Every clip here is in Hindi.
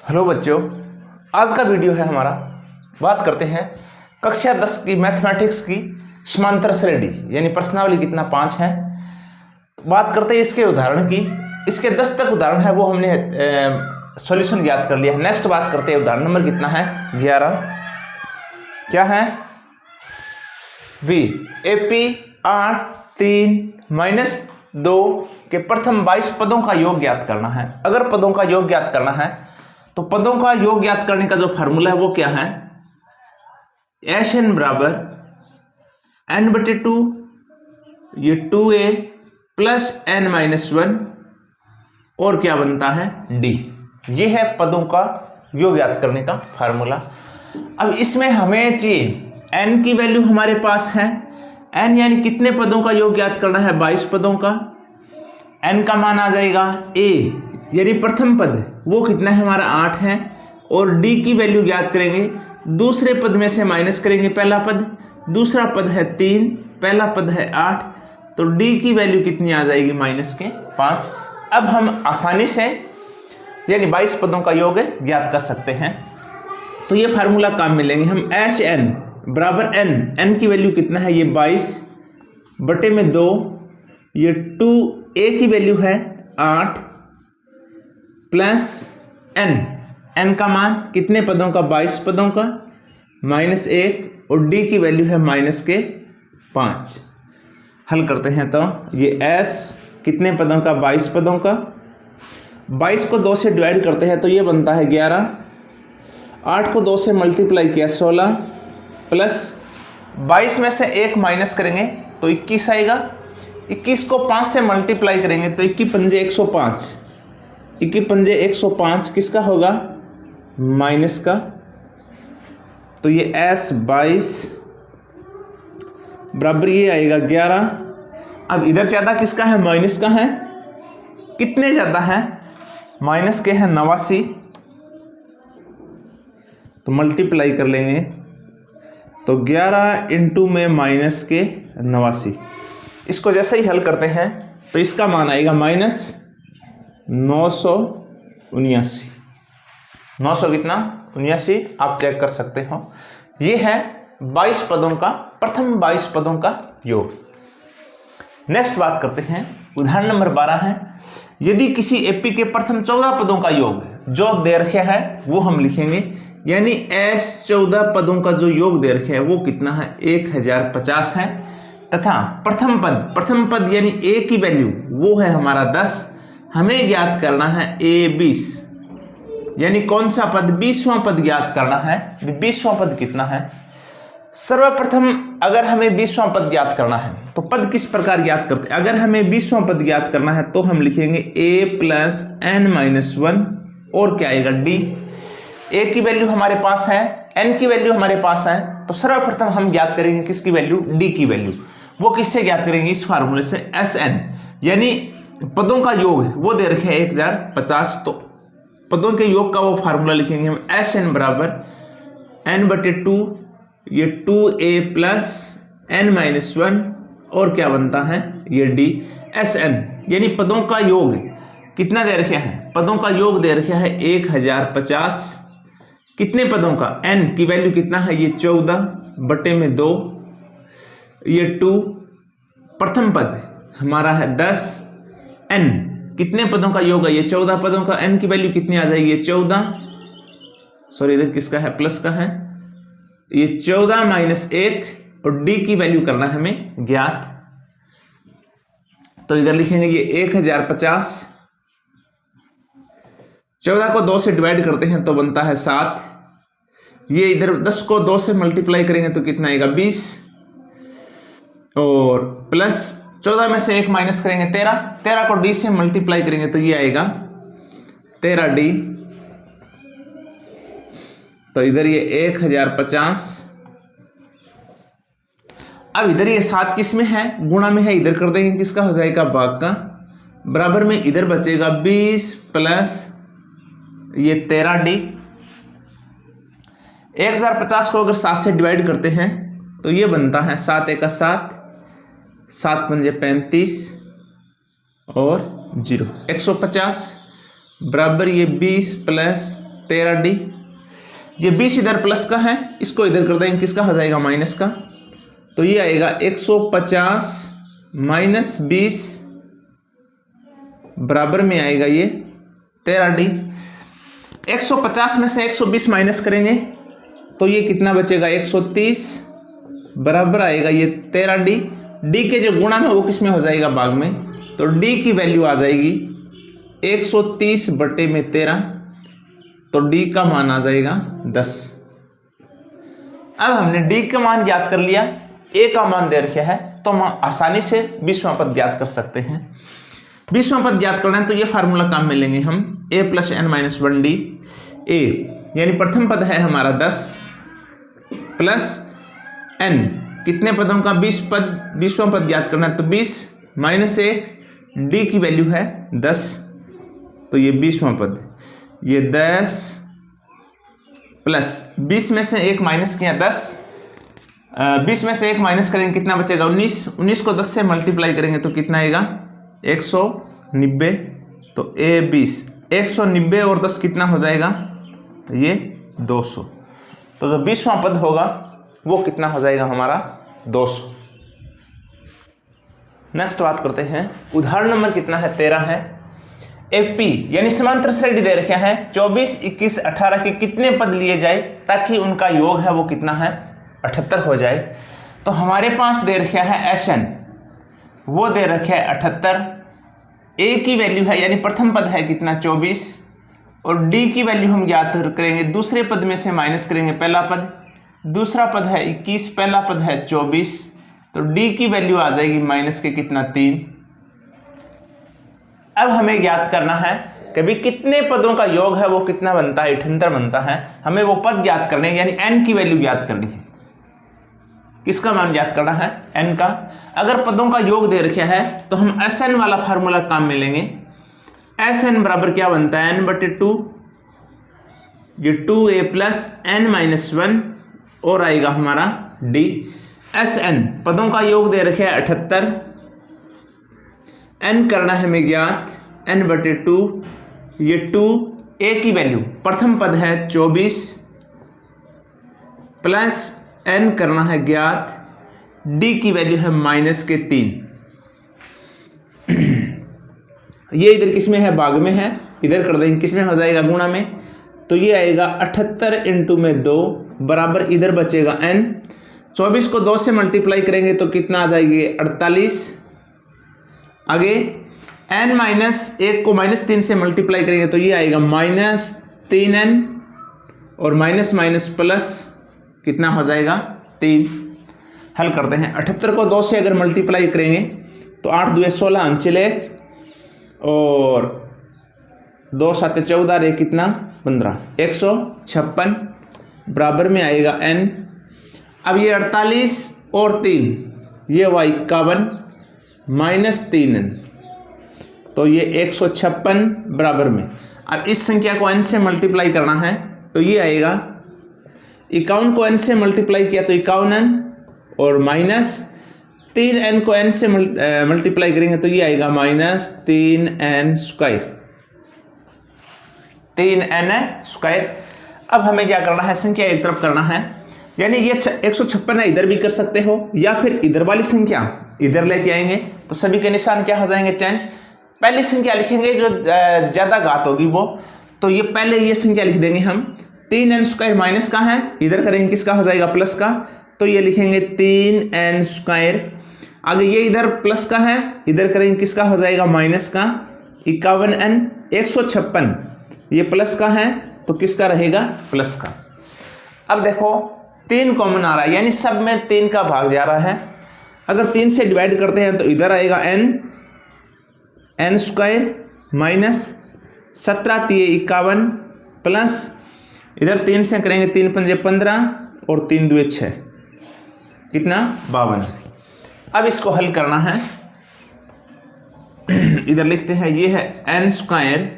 हेलो बच्चों, आज का वीडियो है हमारा। बात करते हैं कक्षा 10 की मैथमेटिक्स की समांतर श्रेणी यानी प्रश्नावली कितना 5 है। बात करते हैं इसके उदाहरण की। इसके 10 तक उदाहरण है वो हमने सॉल्यूशन याद कर लिया है। नेक्स्ट बात करते हैं उदाहरण नंबर कितना है 11। क्या है बी AP 8 3 - 2 के प्रथम 22 पदों का योग ज्ञात करना है। अगर पदों का योग ज्ञात करना है तो पदों का योग ज्ञात करने का जो फार्मूला है वो क्या है, Sn बराबर n/2 ये 2a प्लस n-1 और क्या बनता है d। ये है पदों का योग ज्ञात करने का फार्मूला। अब इसमें हमें चाहिए n की वैल्यू हमारे पास है, n यानी कितने पदों का योग ज्ञात करना है 22 पदों का। n का मान आ जाएगा a यानी प्रथम पद वो कितना है हमारा 8 है, और d की वैल्यू ज्ञात करेंगे। दूसरे पद में से माइनस करेंगे पहला पद, दूसरा पद है 3, पहला पद है 8, तो d की वैल्यू कितनी आ जाएगी -5। अब हम आसानी से यानी 22 पदों का योग ज्ञात कर सकते हैं। तो ये फार्मूला काम में लेंगे हम। Sn बराबर n की वैल्यू कितना है ये 22/2, ये 2a की वैल्यू है 8 प्लस n का मान कितने पदों का 22 पदों का -1 और d की वैल्यू है -5। हल करते हैं तो ये s कितने पदों का 22 पदों का, 22 को 2 से डिवाइड करते हैं तो ये बनता है 11, 8 को 2 से मल्टीप्लाई किया 16 प्लस 22 में से 1 माइनस करेंगे तो 21 आएगा। 21 को 5 से मल्टीप्लाई करेंगे तो 21 पंजे 105, 21 पंजे 105 किसका होगा माइनस का। तो ये S22 बराबर ये आएगा 11। अब इधर ज़्यादा किसका है माइनस का है, कितने ज़्यादा है माइनस के हैं 89, तो मल्टीप्लाई कर लेंगे तो 11 इंटू में -89। इसको जैसे ही हल करते हैं तो इसका मान आएगा -979। 900 कितना 79, आप चेक कर सकते हो। ये है 22 पदों का प्रथम 22 पदों का योग। नेक्स्ट बात करते हैं उदाहरण नंबर 12 है। यदि किसी AP के प्रथम 14 पदों का योग जो दे रखा है वो हम लिखेंगे, यानी S 14 पदों का जो योग दे रखा है वो कितना है 1050 है, तथा प्रथम पद यानी a की वैल्यू वो है हमारा 10। हमें ज्ञात करना है a 20 यानी कौन सा पद 20वां पद ज्ञात करना है। 20वां पद कितना है, सर्वप्रथम अगर हमें 20वां पद ज्ञात करना है तो पद किस प्रकार ज्ञात करते हैं। अगर हमें 20वां पद ज्ञात करना है तो हम लिखेंगे a प्लस n-1 और क्या आएगा d। a की वैल्यू हमारे पास है, n की वैल्यू हमारे पास है, तो सर्वप्रथम हम ज्ञात करेंगे किसकी वैल्यू d की वैल्यू। वो किससे ज्ञात करेंगे इस फार्मूले से Sn यानी पदों का योग वो दे रखे हैं 1050, तो पदों के योग का वो फार्मूला लिखेंगे हम Sn बराबर n/2 ये 2a प्लस n-1 और क्या बनता है ये d। Sn यानी पदों का योग कितना दे रखा है, पदों का योग दे रखा है 1050। कितने पदों का, n की वैल्यू कितना है ये 14/2, ये 2 प्रथम पद हमारा है 10, n कितने पदों का योग है ये 14 पदों का, n की वैल्यू कितनी आ जाएगी ये 14, सॉरी इधर किसका है प्लस का है, ये 14 -1 और d की वैल्यू करना है हमें ज्ञात। तो इधर लिखेंगे ये 1050, 14 को 2 से डिवाइड करते हैं तो बनता है 7, ये इधर 10 को 2 से मल्टीप्लाई करेंगे तो कितना आएगा 20, और प्लस 14 में से 1 माइनस करेंगे 13 को d से मल्टीप्लाई करेंगे तो ये आएगा 13d। तो इधर ये 1050, अब इधर ये 7 किस में है गुणा में है, इधर कर देंगे किसका हो जाएगा भाग का, बराबर में इधर बचेगा 20 प्लस ये 13d। 1050 को अगर 7 से डिवाइड करते हैं तो ये बनता है 7 × 7, 7 पंजे 35 और 0 150 बराबर ये 20 प्लस 13D। ये 20 इधर प्लस का है, इसको इधर कर देंगे, किसका हो जाएगा माइनस का, तो ये आएगा 150 माइनस 20 बराबर में आएगा ये 13D। 150 में से 120 माइनस करेंगे तो ये कितना बचेगा 130 बराबर आएगा ये 13D। डी के जो गुणा में वो किस में हो जाएगा भाग में, तो डी की वैल्यू आ जाएगी 130 बटे में 13, तो डी का मान आ जाएगा 10। अब हमने डी का मान ज्ञात कर लिया, ए का मान दे रखा है, तो हम आसानी से 20वां पद ज्ञात कर सकते हैं। 20वां पद ज्ञात करना है तो ये फार्मूला काम में लेंगे हम, a plus N minus 1D। A यानी प्रथम पद है हमारा 10 प्लस n, कितने पदों का 20 पद, 20वां पद ज्ञात करना है तो 20 माइनस ए, डी की वैल्यू है 10, तो ये 20वां पद, ये 10 प्लस 20 में से 1 माइनस किया 10, 20 में से 1 माइनस करेंगे कितना बचेगा 19, 19 को 10 से मल्टीप्लाई करेंगे तो कितना आएगा 190, तो ए 20, 190 और 10 कितना हो जाएगा, ये 200, तो जो 20वां पद होगा वो कितना हो जाएगा हमारा 200। नेक्स्ट बात करते हैं, उदाहरण नंबर कितना है 13 है। एपी यानी समांतर श्रेणी दे रखे हैं 24, 21, 18 के कितने पद लिए जाए ताकि उनका योग है वो कितना है 78 हो जाए। तो हमारे पास दे रखा है एसएन, वो दे रखा है 78, ए की वैल्यू है यानी प्रथम पद है कितना 24, और डी की वैल्यू हम ज्ञात करेंगे, दूसरे पद में से माइनस करेंगे पहला पद, दूसरा पद है 21, पहला पद है 24, तो डी की वैल्यू आ जाएगी माइनस के कितना 3। अब हमें ज्ञात करना है कि भी कितने पदों का योग है वो कितना बनता है 78 बनता है, हमें वो पद ज्ञात करने यानी n की वैल्यू ज्ञात करनी है। किसका मान ज्ञात करना है n का। अगर पदों का योग दे रखा है तो हम Sn वाला फार्मूला काम में लेंगे। Sn बराबर क्या बनता है n बटे 2, ये 2a प्लस n माइनस 1 और आएगा हमारा d। Sn पदों का योग दे रखे है 78, n करना है हमें ज्ञात n बटे 2, ये 2 a की वैल्यू प्रथम पद है 24 प्लस n करना है ज्ञात d की वैल्यू है माइनस के 3। ये इधर किस में है भाग में है, इधर कर देंगे किस में हो जाएगा गुणा में, तो ये आएगा 78 इंटू में 2 बराबर इधर बचेगा n, 24 को 2 से मल्टीप्लाई करेंगे तो कितना आ जाएगी 48, आगे n माइनस 1 को माइनस 3 से मल्टीप्लाई करेंगे तो ये आएगा माइनस 3n और माइनस माइनस प्लस कितना हो जाएगा 3। हल करते हैं, 78 को 2 से अगर मल्टीप्लाई करेंगे तो 8 2 16 अंचले और 2 7 14 रे कितना 15, 156 बराबर में आएगा n। अब ये 48 और 3 ये हुआ 51 माइनस 3n, तो ये 156 बराबर में। अब इस संख्या को n से मल्टीप्लाई करना है तो ये आएगा 51 को n से मल्टीप्लाई किया तो 51n और माइनस 3n को n से मल्टीप्लाई करेंगे तो ये आएगा minus 3n square, 3n square. अब हमें क्या करना है, संख्या एक तरफ करना है, यानी ये 156 है इधर भी कर सकते हो या फिर इधर वाली संख्या इधर लेके आएंगे तो सभी के निशान क्या हो जाएंगे चेंज। पहली संख्या लिखेंगे जो ज़्यादा घात होगी वो, तो ये पहले ये संख्या लिख देंगे हम, 3n स्क्वायर माइनस का है, इधर करेंगे किसका हो जाएगा प्लस का, तो ये लिखेंगे 3n स्क्वायर। आगे ये इधर प्लस का है, इधर करेंगे किसका हो जाएगा माइनस का, 51n, 156 ये प्लस का है तो किसका रहेगा प्लस का। अब देखो 3 कॉमन आ रहा है यानी सब में 3 का भाग जा रहा है, अगर 3 से डिवाइड करते हैं तो इधर आएगा n स्क्वायर माइनस 17 3 51 प्लस इधर 3 से करेंगे 3 पंजे 15 और 3 2 6 कितना 52। अब इसको हल करना है, इधर लिखते हैं ये है n square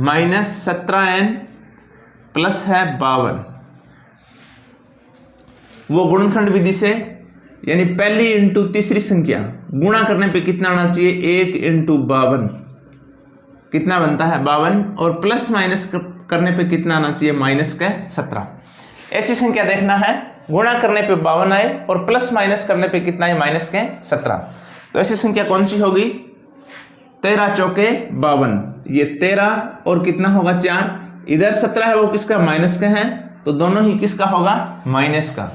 minus 17n plus है 52, वो गुणनखंड विधि से यानी पहली इंटू तीसरी संख्या गुणा करने पे कितना आना चाहिए 1 इंटू 52 कितना बनता है 52, और प्लस माइनस करने पे कितना आना चाहिए, -17। ऐसी संख्या देखना है, गुणा करने पे 52 आए और प्लस माइनस करने पे कितना है, -17। तो ऐसी संख्या कौन सी होगी, 13 चौके 52, ये 13 और कितना होगा 4, इधर 17 है वो किसका, माइनस का है, तो दोनों ही किसका होगा, माइनस का।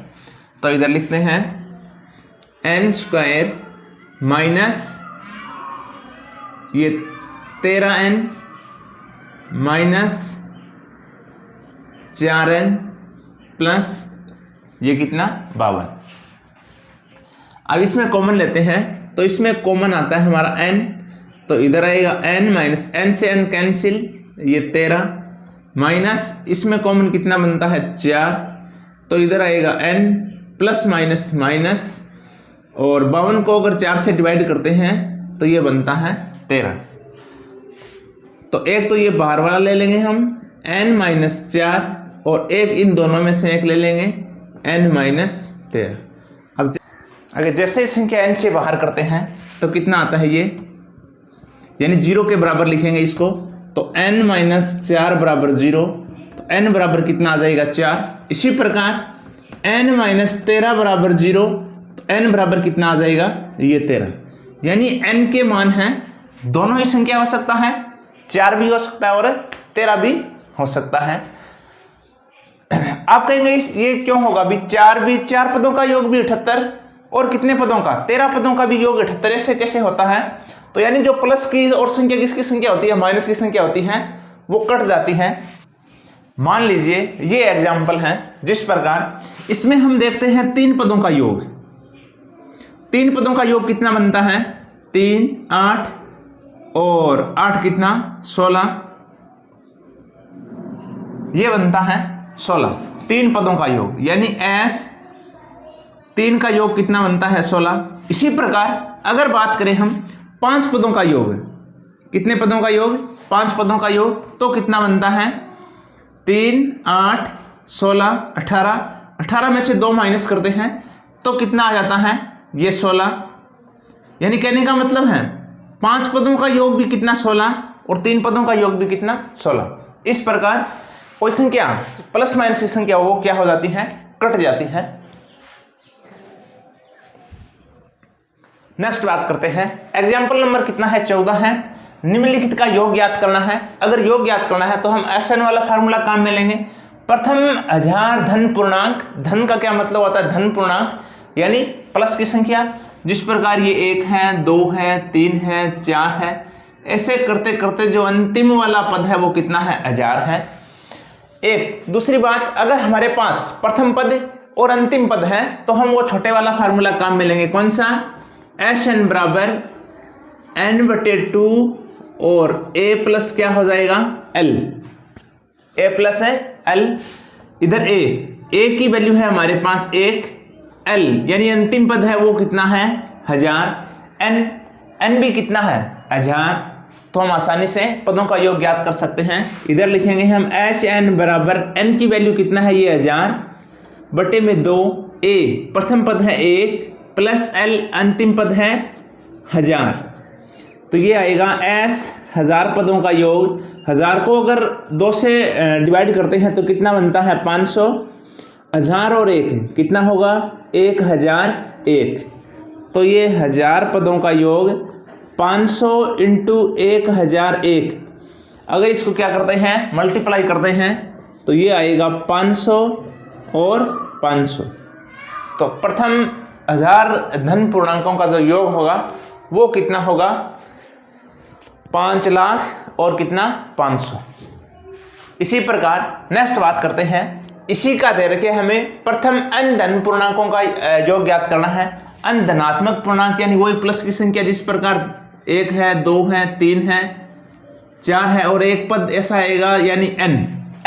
तो इधर लिखते हैं n² माइनस ये 13n माइनस 4n प्लस ये कितना, 52। अब इसमें कॉमन लेते हैं, तो इसमें कॉमन आता है हमारा n, तो इधर आएगा n माइनस n से n कैंसिल, ये 13 माइनस इसमें कॉमन कितना बनता है, 4, तो इधर आएगा n प्लस माइनस माइनस, और 52 को अगर 4 से डिवाइड करते हैं तो ये बनता है 13। तो एक तो ये बाहर वाला ले लेंगे हम n माइनस 4, और एक इन दोनों में से एक ले लेंगे n माइनस 13। अब अगर जैसे इस संख्या n से बाहर करते हैं तो कितना आता है ये, यानी 0 के बराबर लिखेंगे इसको, तो n माइनस 4 बराबर 0, तो n बराबर कितना आ जाएगा, 4। इसी प्रकार n माइनस 13 बराबर 0, तो n बराबर कितना आ जाएगा, ये 13। यानी n के मान हैं, दोनों ही संख्या हो सकता है, 4 भी हो सकता है और 13 भी हो सकता है। आप कहेंगे ये क्यों होगा भी, 4 पदों का योग भी 78 और कितने पदों का, 13 पदों का भी योग 78, ऐसे कैसे होता है। तो यानी जो प्लस की और संख्या किसकी संख्या होती है, माइनस की संख्या होती है, वो कट जाती है। मान लीजिए ये एग्जाम्पल है, जिस प्रकार इसमें हम देखते हैं 3 पदों का योग, 3 पदों का योग कितना बनता है, 3 8 और 8 कितना, 16, ये बनता है 16, 3 पदों का योग, यानी s 3 का योग कितना बनता है, 16। इसी प्रकार अगर बात करें हम 5 पदों का योग, कितने पदों का योग, 5 पदों का योग, तो कितना बनता है, 3 8 16 18, 18 में से 2 माइनस करते हैं तो कितना आ जाता है, ये 16। यानी कहने का मतलब है 5 पदों का योग भी कितना, 16, और 3 पदों का योग भी कितना, 16। इस प्रकार कोई संख्या प्लस माइनस की संख्या वो क्या हो जाती है, कट जाती है। नेक्स्ट बात करते हैं, एग्जाम्पल नंबर कितना है, 14 है। निम्नलिखित का योग ज्ञात करना है। अगर योग ज्ञात करना है तो हम SN वाला फार्मूला काम में लेंगे। प्रथम 1000 धन पूर्णांक, धन का क्या मतलब होता है, धन पूर्णांक यानी प्लस की संख्या, जिस प्रकार ये 1 है, 2 है, 3 है, 4 है, ऐसे करते करते जो अंतिम वाला पद है वो कितना है, 1000 है। एक दूसरी बात, अगर हमारे पास प्रथम पद और अंतिम पद है तो हम वो छोटे वाला फार्मूला काम में लेंगे, कौन सा, SN बराबर n/2 और a प्लस क्या हो जाएगा, l, a प्लस है l, इधर a की वैल्यू है हमारे पास 1, l यानी अंतिम पद है वो कितना है, 1000, n भी कितना है, 1000। तो हम आसानी से पदों का योग ज्ञात कर सकते हैं। इधर लिखेंगे हम SN बराबर n की वैल्यू कितना है, ये 1000 बटे में 2, a प्रथम पद है 1 प्लस l अंतिम पद है 1000, तो ये आएगा s 1000 पदों का योग। 1000 को अगर 2 से डिवाइड करते हैं तो कितना बनता है, 500, 1000 और 1 कितना होगा, 1001। तो ये 1000 पदों का योग 500 इंटू 1001, अगर इसको क्या करते हैं, मल्टीप्लाई करते हैं तो ये आएगा 500 और 500। तो प्रथम 1000 धन पूर्णांकों का जो योग होगा वो कितना होगा, 5 लाख और कितना, 500। इसी प्रकार नेक्स्ट बात करते हैं, इसी का दे रखे हमें प्रथम n धन पूर्णांकों का योग ज्ञात करना है। n धनात्मक पूर्णांक यानी वही प्लस की संख्या, जिस प्रकार 1 है, 2 है, 3 है, 4 है और एक पद ऐसा आएगा, यानी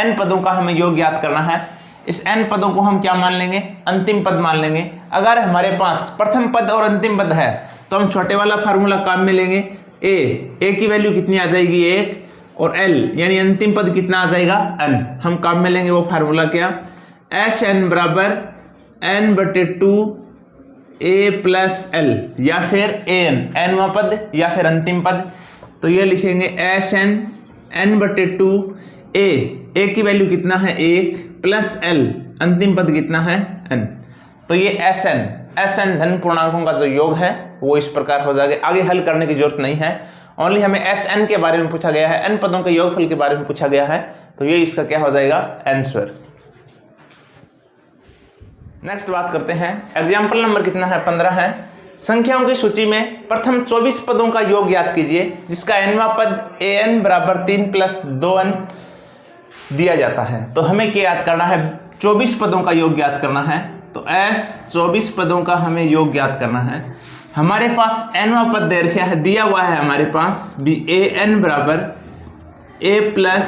n पदों का हमें योग ज्ञात करना है। इस n पदों को हम क्या मान लेंगे, अंतिम पद मान लेंगे। अगर हमारे पास प्रथम पद और अंतिम पद है तो हम छोटे वाला फार्मूला काम में लेंगे, a की वैल्यू कितनी आ जाएगी, 1, और l यानी अंतिम पद कितना आ जाएगा, n। हम काम में लेंगे वो फार्मूला क्या, SN बराबर n/2 a प्लस l, या फिर nवां पद या फिर अंतिम पद। तो ये लिखेंगे SN n/2 ए की वैल्यू कितना है 1 प्लस एल, अंतिम पद कितना है n। तो ये एस एन धन पूर्णांकों का जो योग है वो इस प्रकार हो जाएगा। आगे हल करने की जरूरत नहीं है, ओनली हमें एस एन के बारे में पूछा गया है, n पदों के योगफल के बारे में पूछा गया है, तो ये इसका क्या हो जाएगा आंसर। नेक्स्ट बात करते हैं, एग्जाम्पल नंबर कितना है 15 है। संख्याओं की सूची में प्रथम 24 पदों का योग ज्ञात कीजिए जिसका nवां पद an बराबर 3 प्लस 2n दिया जाता है। तो हमें क्या याद करना है, 24 पदों का योग ज्ञात करना है। तो ऐस 24 पदों का हमें योग ज्ञात करना है। हमारे पास nवां पद दे रखा है, दिया हुआ है हमारे पास भी an बराबर a प्लस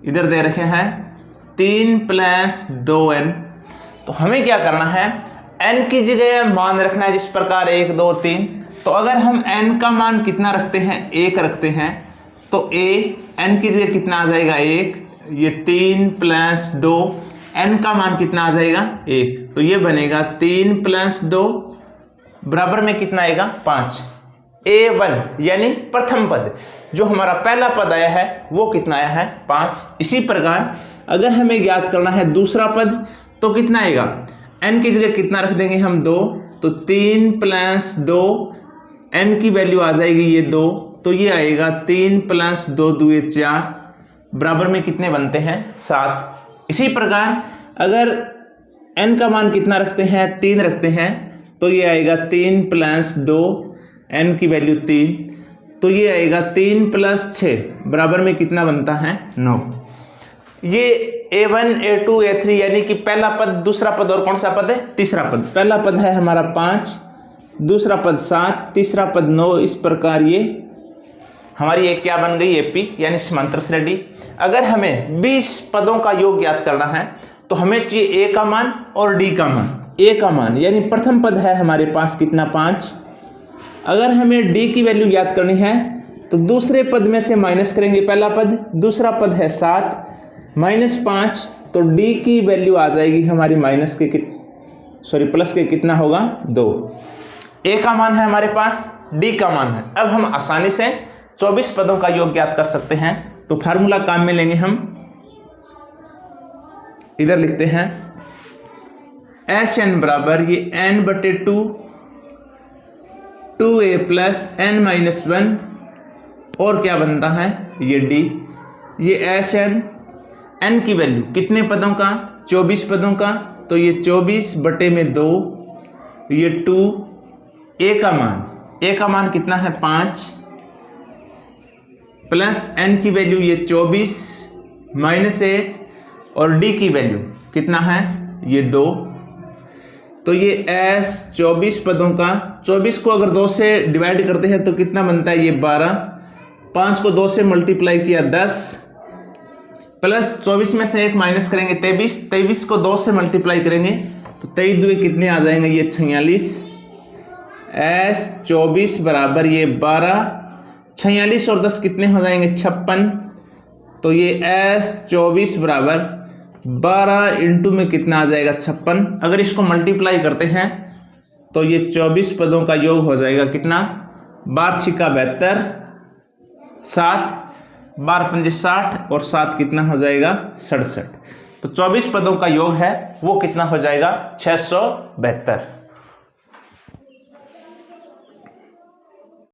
इधर दे रखे हैं 3 प्लस 2n। तो हमें क्या करना है, n की जगह मान रखना है जिस प्रकार 1 2 3। तो अगर हम n का मान कितना रखते हैं 1 रखते हैं तो n की जगह कितना आ जाएगा 1, ये 3 प्लस 2, n का मान कितना आ जाएगा 1, तो ये बनेगा 3 प्लस 2 बराबर में कितना आएगा 5। a1 यानी प्रथम पद जो हमारा पहला पद आया है वो कितना आया है 5। इसी प्रकार अगर हमें ज्ञात करना है दूसरा पद तो कितना आएगा, n की जगह कितना रख देंगे हम 2, तो 3 प्लस 2, n की वैल्यू आ जाएगी ये 2, तो ये आएगा 3 प्लस 2 2 4 बराबर में कितने बनते हैं 7। इसी प्रकार अगर n का मान कितना रखते हैं 3 रखते हैं तो ये आएगा 3 प्लस 2, n की वैल्यू 3, तो ये आएगा 3 प्लस 6 बराबर में कितना बनता है 9। ये a1 a2 a3 यानी कि पहला पद, दूसरा पद और कौन सा पद है तीसरा पद। पहला पद है हमारा 5, दूसरा पद 7, तीसरा पद 9। इस प्रकार ये हमारी एक क्या बन गई एपी यानी समांतर श्रेणी। अगर हमें 20 पदों का योग ज्ञात करना है तो हमें चाहिए a का मान और d का मान। a का मान यानी प्रथम पद है हमारे पास कितना 5। अगर हमें d की वैल्यू ज्ञात करनी है तो दूसरे पद में से माइनस करेंगे पहला पद, दूसरा पद है 7 -5, तो d की वैल्यू आ जाएगी हमारी माइनस के प्लस के कितना होगा 2। a का मान है हमारे पास, d का मान है। अब हम आसानी से 24 पदों का योग ज्ञात कर सकते हैं। तो फार्मूला काम में लेंगे हम, इधर लिखते हैं Sn बराबर ये n/2 2a प्लस n-1 और क्या बनता है ये d। ये Sn n की वैल्यू कितने पदों का 24 पदों का, तो ये 24/2, ये 2, a का मान कितना है 5 प्लस n की वैल्यू ये 24 -1 और d की वैल्यू कितना है ये 2। तो ये s 24 पदों का, 24 को अगर 2 से डिवाइड करते हैं तो कितना बनता है ये 12, 5 को 2 से मल्टीप्लाई किया 10 प्लस 24 में से 1 माइनस करेंगे 23, 23 को 2 से मल्टीप्लाई करेंगे तो 23 2 कितने आ जाएंगे ये 46। s 24 बराबर ये 12, 46 और 10 कितने हो जाएंगे 56। तो ये s 24 बराबर 12 इंटू में कितना आ जाएगा 56। अगर इसको मल्टीप्लाई करते हैं तो ये 24 पदों का योग हो जाएगा कितना 12 × 72, 7, 12 × 5 60 और 7 कितना हो जाएगा 67। तो 24 पदों का योग है वो कितना हो जाएगा 672।